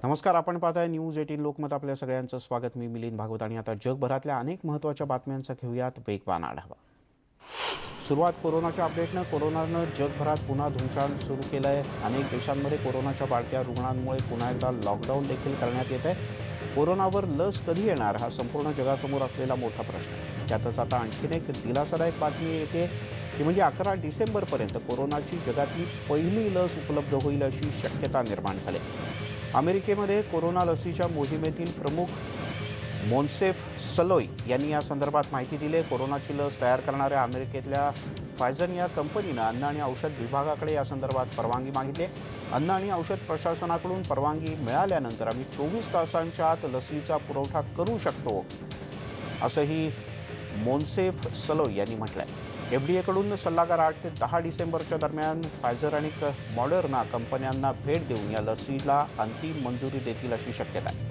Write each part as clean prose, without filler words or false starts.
नमस्कार, आपण पाहताय न्यूज 18 लोकमत. आपल्या सगळ्यांचं स्वागत. मी मिलिंद भागवत आणि आता जगभरातल्या अनेक महत्त्वाच्या बातम्यांचा घेऊयात वेगवान आढावा. सुरुवात कोरोनाच्या अपडेटनं. कोरोनानं जगभरात पुन्हा धुमशान सुरू केलं आहे. अनेक देशांमध्ये कोरोनाच्या वाढत्या रुग्णांमुळे पुन्हा एकदा लॉकडाऊन देखील करण्यात येत आहे. कोरोनावर लस कधी येणार हा संपूर्ण जगासमोर असलेला मोठा प्रश्न आहे. त्यातच आता आणखीन एक दिलासादायक बातमी येते की म्हणजे 11 डिसेंबरपर्यंत कोरोनाची जगातली पहिली लस उपलब्ध होईल अशी शक्यता निर्माण झाली. अमेरिकेमध्ये कोरोना लसीच्या मोहिमेतील प्रमुख मोन्सेफ सलोई यांनी या संदर्भात माहिती दिली. कोरोनाची लस तयार करणाऱ्या अमेरिकेतल्या फायझर या कंपनीनं अन्न आणि औषध विभागाकडे या संदर्भात परवानगी मागितली. अन्न आणि औषध प्रशासनाकडून परवानगी मिळाल्यानंतर आम्ही 24 तासांच्या आत लसीचा पुरवठा करू शकतो असंही मोन्सेफ सलोई यांनी म्हटलंय. FDA कडून सल्लागार 8 ते 10 डिसेंबरच्या दरम्यान फायझर आणि मॉडर्ना कंपन्यांना भेट देऊन या लसीला अंतिम मंजुरी देतील अशी शक्यता आहे.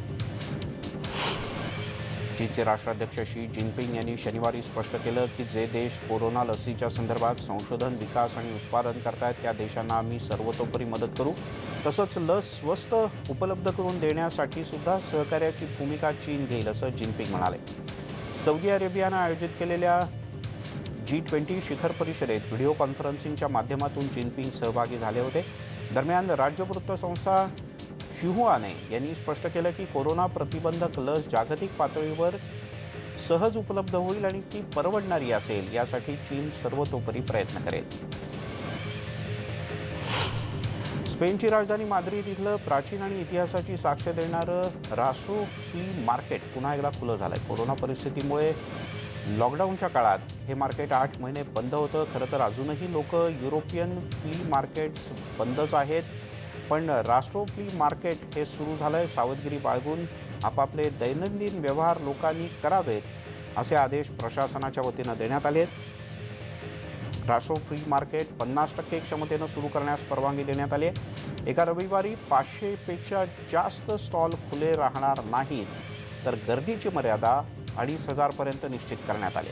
चीनचे राष्ट्राध्यक्ष शी जिनपिंग यांनी शनिवारी स्पष्ट केलं की जे देश कोरोना लसीच्या संदर्भात संशोधन, विकास आणि उत्पादन करतायत त्या देशांना आम्ही सर्वतोपरी मदत करू. तसंच लस स्वस्त उपलब्ध करून देण्यासाठी सुद्धा सहकार्याची भूमिका चीन घेईल असं जिनपिंग म्हणाले. सौदी अरेबियानं आयोजित केलेल्या G20 शिखर परिषदेत व्हिडिओ कॉन्फरन्सिंगच्या माध्यमातून जिनपिंग सहभागी झाले होते. दरम्यान राज्य वृत्तसंस्था शिहुआने यांनी स्पष्ट केलं की कोरोना प्रतिबंधक लस जागतिक पातळीवर सहज उपलब्ध होईल आणि ती परवडणारी असेल यासाठी चीन सर्वतोपरी प्रयत्न करेल. स्पेनची राजधानी माद्रिद इथलं प्राचीन आणि इतिहासाची साक्ष देणारं रासो फ्ली मार्केट पुन्हा एकदा खुलं झालंय. कोरोना परिस्थितीमुळे लॉकडाऊनच्या काळात हे मार्केट 8 महिने बंद होतं. खरं तर अजूनही लोक युरोपियन फ्ली मार्केट्स बंदच आहेत, पण रास्ट्रो फ्ली मार्केट हे सुरू झालंय. सावधगिरी बाळगून आपापले दैनंदिन व्यवहार लोकांनी करावेत असे आदेश प्रशासनाच्या वतीनं देण्यात आले आहेत. रास्ट्रो फ्ली मार्केट 50% क्षमतेनं सुरू करण्यास परवानगी देण्यात आली आहे. एका रविवारी 500 पेक्षा जास्त स्टॉल खुले राहणार नाहीत, तर गर्दीची मर्यादा 2,500 पर्यंत निश्चित करण्यात आले.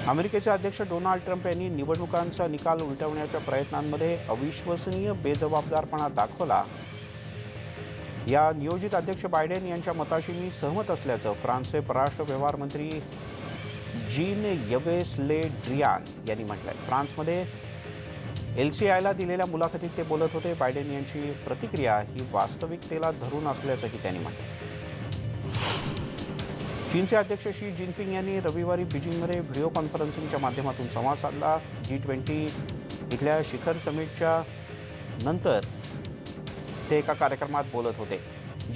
अमेरिकेचे अध्यक्ष डोनाल्ड ट्रम्प यांनी निवडणुकांचा निकाल उलटवण्याच्या प्रयत्नांमध्ये अविश्वसनीय बेजबाबदारपणा दाखवला. या नियोजित अध्यक्ष बायडेन यांच्या मताशी मी सहमत असल्याचं फ्रान्सचे परराष्ट्र व्यवहार मंत्री जीन यवेस ले ड्रियान यांनी म्हटलंय. फ्रान्समध्ये LCIला दिलेल्या मुलाखतीत ते बोलत होते. बायडेन यांची प्रतिक्रिया ही वास्तविकतेला धरून असल्याचंही त्यांनी म्हटलं. चीनचे अध्यक्ष शी जिनपिंग यांनी रविवारी बीजिंगमध्ये व्हिडिओ कॉन्फरन्सिंगच्या माध्यमातून संवाद साधला. G20 इथल्या शिखर समिटच्या नंतर ते एका कार्यक्रमात बोलत होते.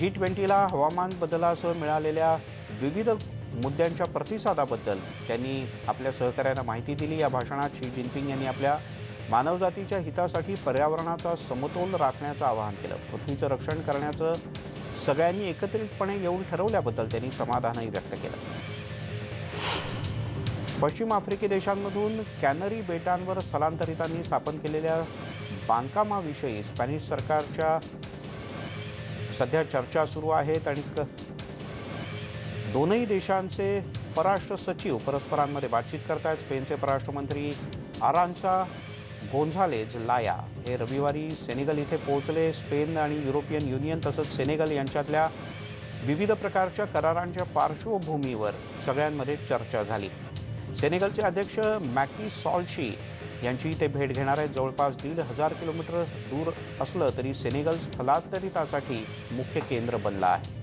G20ला हवामान बदलासह मिळालेल्या विविध मुद्द्यांच्या प्रतिसादाबद्दल त्यांनी आपल्या सहकार्यांना माहिती दिली. या भाषणात शी जिनपिंग यांनी आपल्या मानवजातीच्या हितासाठी पर्यावरणाचा समतोल राखण्याचं आवाहन केलं. पृथ्वीचं रक्षण करण्याचं सगळ्यांनी एकत्रितपणे येऊन ठरवल्याबद्दल त्यांनी समाधानही व्यक्त केलं. पश्चिम आफ्रिकी देशांमधून कॅनरी बेटांवर स्थलांतरितांनी स्थापन केलेल्या बांधकामाविषयी स्पॅनिश सरकारच्या सध्या चर्चा सुरू आहेत आणि दोनही देशांचे परराष्ट्र सचिव परस्परांमध्ये बातचीत करतायत. स्पेनचे परराष्ट्रमंत्री आरांचा गोन्झालेज लाया हे रविवारी सेनेगल इथे पोहोचले. स्पेन आणि युरोपियन युनियन तसंच सेनेगल यांच्यातल्या विविध प्रकारच्या करारांच्या पार्श्वभूमीवर सगळ्यांमध्ये चर्चा झाली. सेनेगलचे अध्यक्ष मॅकी सॉल्शी यांची इथे भेट घेणार आहेत. जवळपास 1,500 किलोमीटर दूर असलं तरी सेनेगल स्थलांतरितांसाठी मुख्य केंद्र बनलं आहे.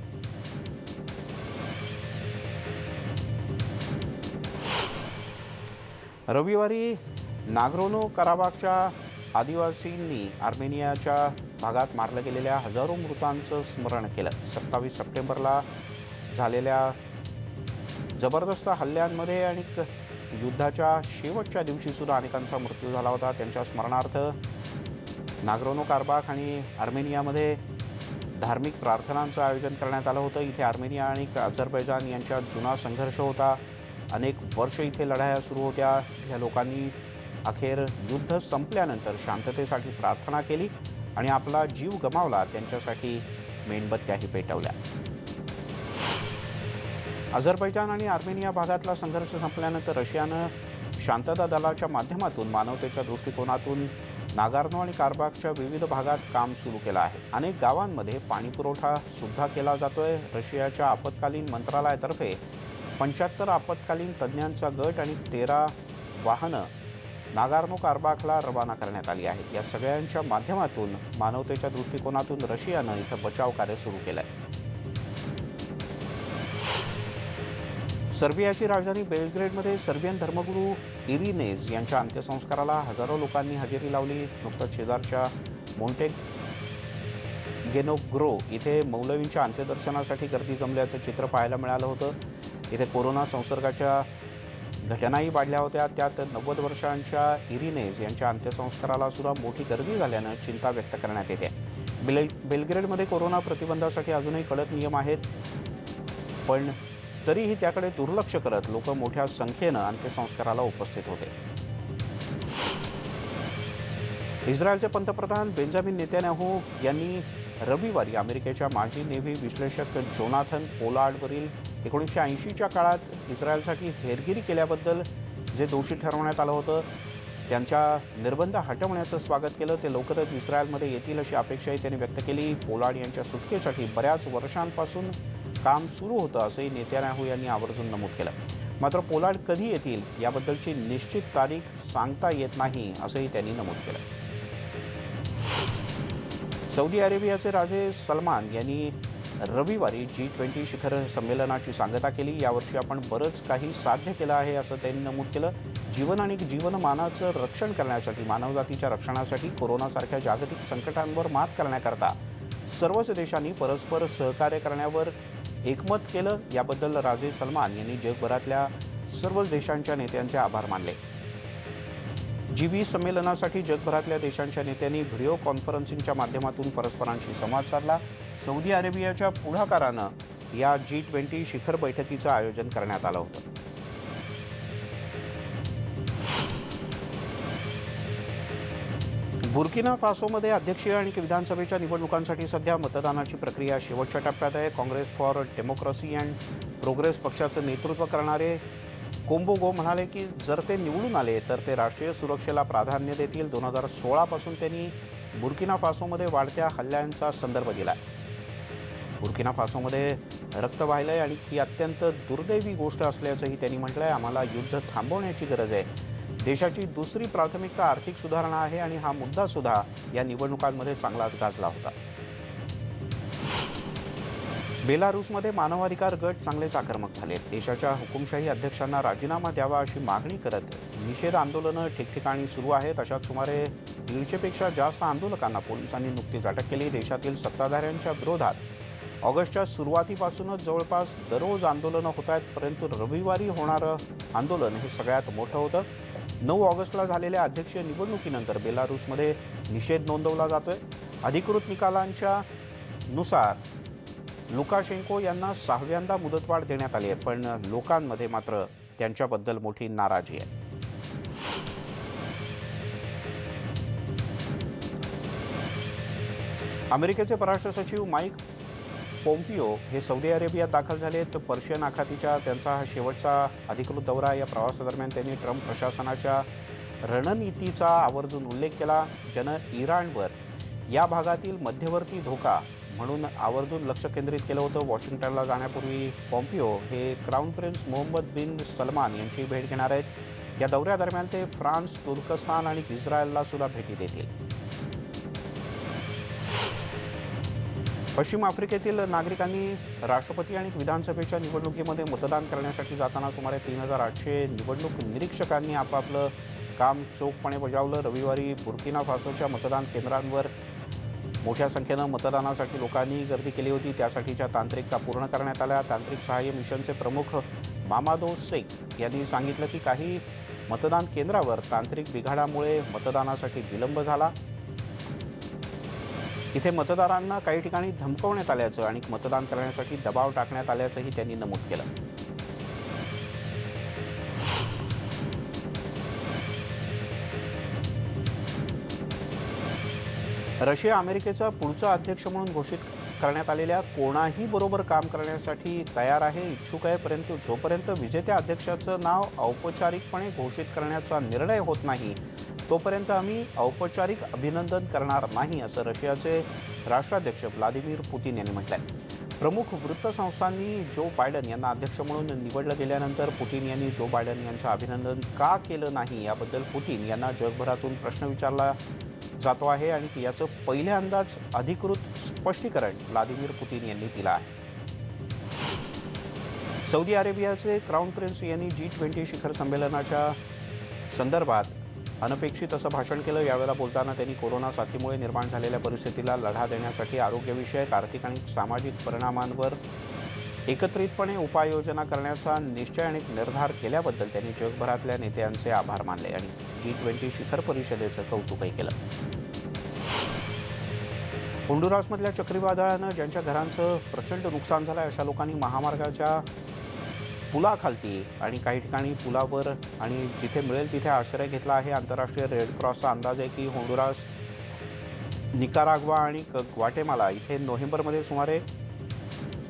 रविवारी नाग्रोनो कराबाखच्या आदिवासींनी आर्मेनियाच्या भागात मारल्या गेलेल्या हजारो मृतांचं स्मरण केलं. 27 सप्टेंबरला झालेल्या जबरदस्त हल्ल्यांमध्ये आणि युद्धाच्या शेवटच्या दिवशी सुद्धा अनेकांचा मृत्यू झाला होता. त्यांच्या स्मरणार्थ नाग्रोनो कराबाख आणि आर्मेनियामध्ये धार्मिक प्रार्थनांचं आयोजन करण्यात आलं होतं. इथे आर्मेनिया आणि अझरबैजान यांच्यात जुना संघर्ष होता. अनेक वर्ष इथे लढाया सुरू होत्या. या लोकांनी अखेर युद्ध संपल्यानंतर शांततेसाठी प्रार्थना केली आणि आपला जीव गमावला. त्यांच्यासाठी मेणबत्त्याही पेटवल्या. अझरबैजान आणि आर्मेनिया भागातला संघर्ष संपल्यानंतर रशियानं शांतता दलाच्या माध्यमातून मानवतेच्या दृष्टिकोनातून नागार्नो आणि कारबागच्या विविध भागात काम सुरू केलं आहे. अनेक गावांमध्ये पाणीपुरवठा सुद्धा केला जातोय. रशियाच्या आपत्कालीन मंत्रालयातर्फे 75 आपत्कालीन तज्ज्ञांचा गट आणि 13 वाहनं नागार्नो कारबागला रवाना करण्यात आली आहेत. या सगळ्यांच्या माध्यमातून मानवतेच्या दृष्टिकोनातून रशियानं इथं बचाव कार्य सुरू केलं आहे. सर्बियाची राजधानी बेलग्रेडमध्ये सर्बियन धर्मगुरू इरिनेज यांच्या अंत्यसंस्काराला हजारो लोकांनी हजेरी लावली. नुकतंच शेजारच्या मोंटेग्नेग्रो इथे मौलवींच्या अंत्यदर्शनासाठी गर्दी जमल्याचं चित्र पाहायला मिळालं होतं. इथे कोरोना संसर्गाच्या घटनाही वाढल्या होत्या. त्यात 90 वर्षांच्या इरिनेज यांच्या अंत्यसंस्काराला सुद्धा मोठी गर्दी झाल्यानं चिंता व्यक्त करण्यात येते. बेलग्रेडमध्ये कोरोना प्रतिबंधासाठी अजूनही कडक नियम आहेत, पण तरीही त्याकडे दुर्लक्ष करत लोक मोठ्या संख्येनं अंत्यसंस्काराला उपस्थित होते. इस्रायलचे पंतप्रधान बेंजामिन नेतान्याहू यांनी रविवारी अमेरिकेच्या माजी नेव्ही विश्लेषक जोनाथन पोलार्डवरील 1980च्या काळात इस्रायलसाठी हेरगिरी केल्याबद्दल जे दोषी ठरवण्यात आलं होतं त्यांच्या निर्बंध हटवण्याचं स्वागत केलं. ते लवकरच इस्रायलमध्ये येतील अशी अपेक्षाही त्यांनी व्यक्त केली. पोलार्ड यांच्या सुटकेसाठी बऱ्याच वर्षांपासून काम सुरू होतं असंही नेतान्याहू यांनी आवर्जून नमूद केलं. मात्र पोलार्ड कधी येतील याबद्दलची निश्चित तारीख सांगता येत नाही असंही त्यांनी नमूद केलं. सौदी अरेबियाचे राजे सलमान यांनी रविवारी G20 शिखर संमेलनाची सांगता केली. यावर्षी आपण बरंच काही साध्य केलं आहे असं त्यांनी नमूद केलं. जीवन आणि जीवनमानाचं रक्षण करण्यासाठी, मानवजातीच्या रक्षणासाठी, कोरोनासारख्या जागतिक संकटांवर मात करण्याकरता सर्वच देशांनी परस्पर सहकार्य करण्यावर एकमत केलं. याबद्दल राजे सलमान यांनी जगभरातल्या सर्वच देशांच्या नेत्यांचे आभार मानले. G20 संमेलनासाठी जगभरातल्या देशांच्या नेत्यांनी व्हिडिओ कॉन्फरन्सिंगच्या माध्यमातून परस्परांशी संवाद साधला. सौदी अरेबियाच्या पुढाकारानं या G20 शिखर बैठकीचं आयोजन करण्यात आलं होतं. बुर्किना फासोमध्ये अध्यक्षीय आणि विधानसभेच्या निवडणुकांसाठी सध्या मतदानाची प्रक्रिया शेवटच्या टप्प्यात आहे. Congress for democracy and progress पक्षाचं नेतृत्व करणारे कोम्बोगो म्हणाले की जर ते निवडून आले तर ते राष्ट्रीय सुरक्षेला प्राधान्य देतील. 2016 पासून त्यांनी बुर्किना फासोमध्ये वाढत्या हल्ल्यांचा संदर्भ दिला. बुर्किना फासोमध्ये रक्त वाहिलंय आणि ही अत्यंत दुर्दैवी गोष्ट असल्याचंही त्यांनी म्हटलंय. आम्हाला युद्ध थांबवण्याची गरज आहे. देशाची दुसरी प्राथमिकता आर्थिक सुधारणा आहे आणि हा मुद्दा सुद्धा या निवडणुकांमध्ये चांगलाच गाजला होता. बेलारूसमध्ये मानवाधिकार गट चांगलेच आक्रमक झाले. देशाच्या हुकुमशाही अध्यक्षांना राजीनामा द्यावा अशी मागणी करत निषेध आंदोलनं ठिकठिकाणी सुरू आहेत. अशा सुमारे 150 पेक्षा जास्त आंदोलकांना पोलिसांनी नुकतीच अटक केली. देशातील सत्ताधाऱ्यांच्या विरोधात ऑगस्टच्या सुरुवातीपासूनच जवळपास दररोज आंदोलनं होत आहेत, परंतु रविवारी होणारं आंदोलन हे सगळ्यात मोठं होतं. 9 ऑगस्टला झालेल्या अध्यक्षीय निवडणुकीनंतर बेलारूसमध्ये निषेध नोंदवला जातोय. अधिकृत निकालांच्या नुसार लुकाशेंको यांना 6व्यांदा मुदतवाढ देण्यात आली आहे, पण लोकांमध्ये मात्र त्यांच्याबद्दल मोठी नाराजी आहे. अमेरिकेचे परराष्ट्र सचिव माईक पोम्पिओ हे सौदी अरेबियात दाखल झालेत. पर्शियन आखातीच्या त्यांचा हा शेवटचा अधिकृत दौरा. या प्रवासादरम्यान त्यांनी ट्रम्प प्रशासनाच्या रणनीतीचा आवर्जून उल्लेख केला, ज्यानं इराणवर या भागातील मध्यवर्ती धोका म्हणून आवर्जून लक्ष केंद्रित केलं होतं. वॉशिंग्टनला जाण्यापूर्वी पॉम्पिओ हे क्राऊन प्रिन्स मोहम्मद बिन सलमान यांची भेट घेणार आहेत. या दौऱ्यादरम्यान ते फ्रान्स, तुर्कस्तान आणि इस्रायलला सुद्धा भेटी देतील. पश्चिम आफ्रिकेतील नागरिकांनी राष्ट्रपती आणि विधानसभेच्या निवडणुकीमध्ये मतदान करण्यासाठी जाताना सुमारे 3800 निवडणूक निरीक्षकांनी आपापलं काम चोखपणे बजावलं. रविवारी बुर्किना फासोच्या मतदान केंद्रांवर मोठ्या संख्येनं मतदानासाठी लोकांनी गर्दी केली होती. त्यासाठीच्या तांत्रिकता पूर्ण करण्यात आल्या. तांत्रिक सहाय्य मिशनचे प्रमुख मामादो शेख यांनी सांगितलं की काही मतदान केंद्रावर तांत्रिक बिघाडामुळे मतदानासाठी विलंब झाला. इथे मतदारांना काही ठिकाणी धमकवण्यात आल्याचं आणि मतदान करण्यासाठी दबाव टाकण्यात आल्याचंही त्यांनी नमूद केलं. रशिया अमेरिकेचा पुढचा अध्यक्ष म्हणून घोषित करण्यात आलेल्या कोणाही बरोबर काम करण्यासाठी तयार आहे, इच्छुक आहे, परंतु जोपर्यंत विजेत्या अध्यक्षाचं नाव औपचारिकपणे घोषित करण्याचा निर्णय होत नाही तोपर्यंत आम्ही औपचारिक अभिनंदन करणार नाही, असं रशियाचे राष्ट्राध्यक्ष व्लादिमीर पुतीन यांनी म्हटलंय. प्रमुख वृत्तसंस्थांनी जो बायडन यांना अध्यक्ष म्हणून निवडलं गेल्यानंतर पुतीन यांनी जो बायडन यांचं अभिनंदन का केलं नाही याबद्दल पुतीन यांना जगभरातून प्रश्न विचारला जातो आहे आणि याचं पहिल्यांदाच अधिकृत स्पष्टीकरण व्लादिमीर पुतीन यांनी दिलं आहे. सौदी अरेबियाचे क्राऊन प्रिन्स यांनी G20 शिखर संमेलनाच्या संदर्भात अनपेक्षित असं भाषण केलं. यावेळेला बोलताना त्यांनी कोरोना साथीमुळे निर्माण झालेल्या परिस्थितीला लढा देण्यासाठी आरोग्यविषयक, आर्थिक आणि सामाजिक परिणामांवर एकत्रितपणे उपाययोजना करण्याचा निश्चय आणि निर्धार केल्याबद्दल त्यांनी जगभरातल्या नेत्यांचे आभार मानले आणि G20 शिखर परिषदेचं कौतुकही केलं. होंडुरासमधल्या चक्रीवादळानं ज्यांच्या घरांचं प्रचंड नुकसान झालं अशा लोकांनी महामार्गाच्या पुलाखालती आणि काही ठिकाणी पुलावर आणि जिथे मिळेल तिथे आश्रय घेतला आहे. आंतरराष्ट्रीय रेड क्रॉसचा अंदाज आहे की होंडुरास, निकाराग्वा आणि ग्वाटेमाला इथे नोव्हेंबरमध्ये सुमारे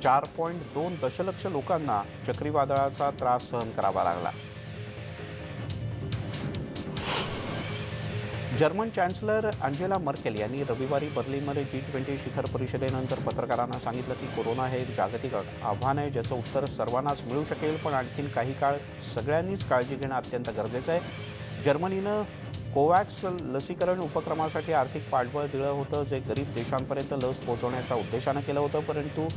4.2 दशलक्ष लोकांना चक्रीवादळाचा त्रास सहन करावा लागला. जर्मन चॅन्सलर अंजेला मर्केल यांनी रविवारी बर्लिनमध्ये G20 शिखर परिषदेनंतर पत्रकारांना सांगितलं की कोरोना हे एक जागतिक आव्हान आहे, ज्याचं उत्तर सर्वांनाच मिळू शकेल, पण आणखीन काही काळ सगळ्यांनीच काळजी घेणं अत्यंत गरजेचं आहे. जर्मनीनं कोवॅक्स लसीकरण उपक्रमासाठी आर्थिक पाठबळ दिलं होतं, जे गरीब देशांपर्यंत लस पोहोचवण्याच्या उद्देशानं केलं होतं, परंतु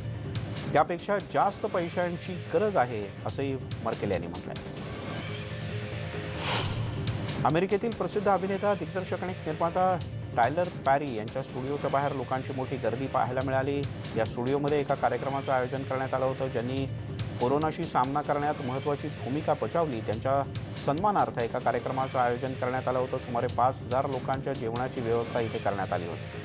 त्यापेक्षा जास्त पैशांची गरज आहे, असंही मर्केल यांनी म्हटलंय. अमेरिकेतील प्रसिद्ध अभिनेता, दिग्दर्शक आणि निर्माता टायलर पॅरी यांच्या स्टुडिओच्या बाहेर लोकांची मोठी गर्दी पाहायला मिळाली. या स्टुडिओमध्ये एका कार्यक्रमाचं आयोजन करण्यात आलं होतं. ज्यांनी कोरोनाशी सामना करण्यात महत्त्वाची भूमिका बजावली त्यांच्या सन्मानार्थ एका कार्यक्रमाचं आयोजन करण्यात आलं होतं. सुमारे 5,000 लोकांच्या जेवणाची व्यवस्था इथे करण्यात आली होती.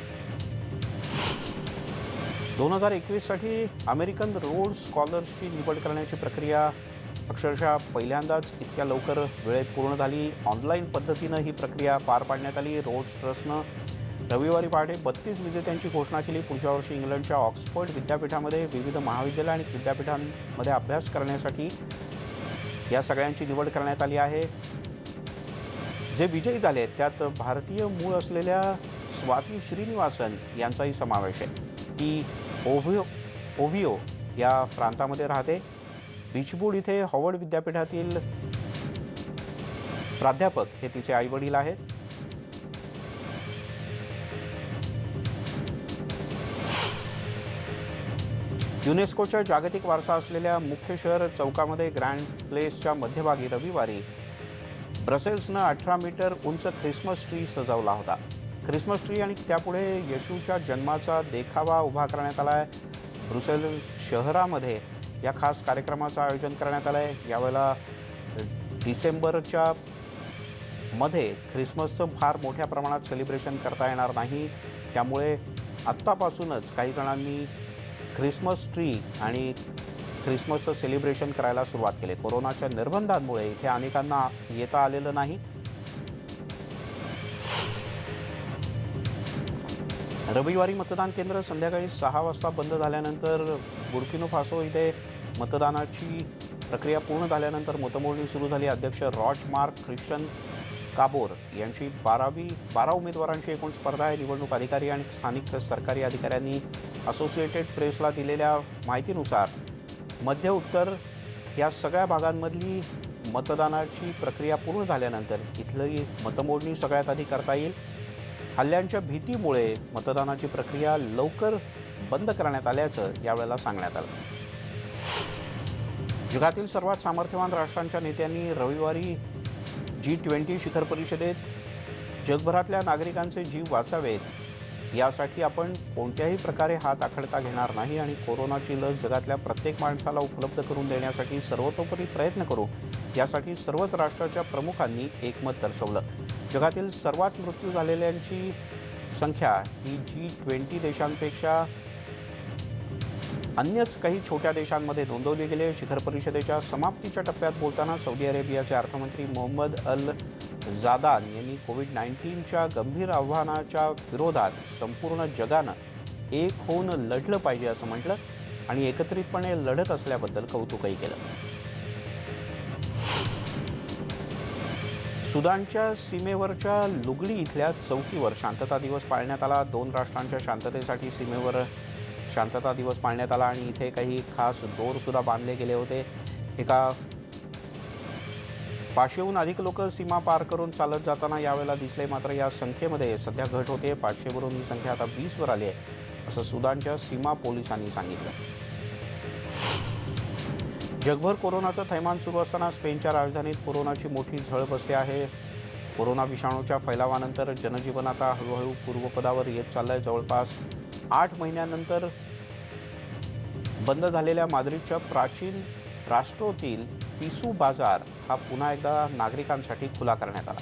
2021 साठी अमेरिकन रोड स्कॉलर्सची निवड करण्याची प्रक्रिया अक्षरशः पहिल्यांदाच इतक्या लवकर वेळेत पूर्ण झाली. ऑनलाईन पद्धतीनं ही प्रक्रिया पार पाडण्यात आली. रोड्स ट्रस्टनं रविवारी पहाटे 32 विजेत्यांची घोषणा केली. पुढच्या वर्षी इंग्लंडच्या ऑक्सफर्ड विद्यापीठामध्ये विविध महाविद्यालय आणि विद्यापीठांमध्ये अभ्यास करण्यासाठी या सगळ्यांची निवड करण्यात आली आहे. जे विजयी झाले त्यात भारतीय मूळ असलेल्या स्वाती श्रीनिवासन यांचाही समावेश आहे. ती ओव्हिओ या प्रांतामध्ये राहते. बीचवूड इथे हॉवर्ड विद्यापीठातील प्राध्यापक हे तिचे आईवडील आहेत. युनेस्कोच्या जागतिक वारसा असलेल्या मुख्य शहर चौकामध्ये ग्रँड प्लेसच्या मध्यभागी रविवारी ब्रसेल्सनं 18 मीटर उंच ख्रिसमस ट्री सजवला होता. ख्रिसमस ट्री आणि त्यापुढे येशूच्या जन्माचा देखावा उभा करण्यात आला आहे. ब्रुसेल्स शहरामध्ये या खास कार्यक्रमाचं आयोजन करण्यात आलं आहे. यावेळेला डिसेंबरच्या मध्ये ख्रिसमसचं फार मोठ्या प्रमाणात सेलिब्रेशन करता येणार नाही. त्यामुळे आत्तापासूनच काही जणांनी ख्रिसमस ट्री आणि ख्रिसमसचं सेलिब्रेशन करायला सुरुवात केली. कोरोनाच्या निर्बंधांमुळे इथे अनेकांना येता आलेलं नाही. रविवारी मतदान केंद्र संध्याकाळी 6 वाजता बंद झाल्यानंतर बुर्किनो फासो इथे मतदानाची प्रक्रिया पूर्ण झाल्यानंतर मतमोजणी सुरू झाली. अध्यक्ष रॉच मार्क ख्रिश्चन काबोर यांची 12 उमेदवारांची एकूण स्पर्धा आहे. निवडणूक अधिकारी आणि स्थानिक सरकारी अधिकाऱ्यांनी असोसिएटेड प्रेसला दिलेल्या माहितीनुसार मध्य उत्तर या सगळ्या भागांमधली मतदानाची प्रक्रिया पूर्ण झाल्यानंतर इथली मतमोजणी सगळ्यात आधी करता येईल. हल्ल्यांच्या भीतीमुळे मतदानाची प्रक्रिया लवकर बंद करण्यात आल्याचं यावेळेला सांगण्यात आलं. जगातील सर्वात सामर्थ्यवान राष्ट्रांच्या नेत्यांनी रविवारी G20 शिखर परिषदेत जगभरातल्या नागरिकांचे जीव वाचावेत यासाठी आपण कोणत्याही प्रकारे हात आखडता घेणार नाही आणि कोरोनाची लस जगातल्या प्रत्येक माणसाला उपलब्ध करून देण्यासाठी सर्वतोपरी प्रयत्न करू, यासाठी सर्वच राष्ट्राच्या प्रमुखांनी एकमत दर्शवलं. जगातील सर्वात मृत्यू झालेल्यांची संख्या ही G20 देशांपेक्षा अन्यच काही छोट्या देशांमध्ये नोंदवली गेली. शिखर परिषदेच्या समाप्तीच्या टप्प्यात बोलताना सौदी अरेबियाचे अर्थमंत्री मोहम्मद अल जादान यांनी कोविड-19च्या गंभीर आव्हानाच्या विरोधात संपूर्ण जगानं एक होऊन लढलं पाहिजे असं म्हटलं आणि एकत्रितपणे लढत असल्याबद्दल कौतुकही केलं. सुदानच्या सीमेवरच्या लुगडी इथल्या चौकीवर शांतता दिवस पाळण्यात आला. 2 राष्ट्रांच्या शांततेसाठी सीमेवर शांतता दिवस पाळण्यात आला आणि इथे काही खास दोर सुद्धा बांधले गेले होते. एका 500हून अधिक लोक सीमा पार करून चालत जाताना यावेळेला दिसले. मात्र या संख्येमध्ये सध्या घट होते. 500 वरून ही संख्या आता 20 वर आली आहे, असं सुदानच्या सीमा पोलिसांनी सांगितलं. जगभर कोरोनाचं थैमान सुरू असताना स्पेनच्या राजधानीत कोरोनाची मोठी झळ बसली आहे. कोरोना विषाणूच्या फैलावानंतर जनजीवन आता हळूहळू पूर्वपदावर येत चाललंय. जवळपास 8 महिन्यानंतर बंद झालेल्या माद्रिदच्या प्राचीन राष्ट्रोतील पिसू बाजार हा पुन्हा एकदा नागरिकांसाठी खुला करण्यात आला.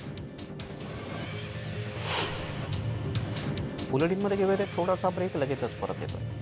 बुलेटिनमध्ये घेऊयात एक छोटासा ब्रेक, लगेचच परत येतो.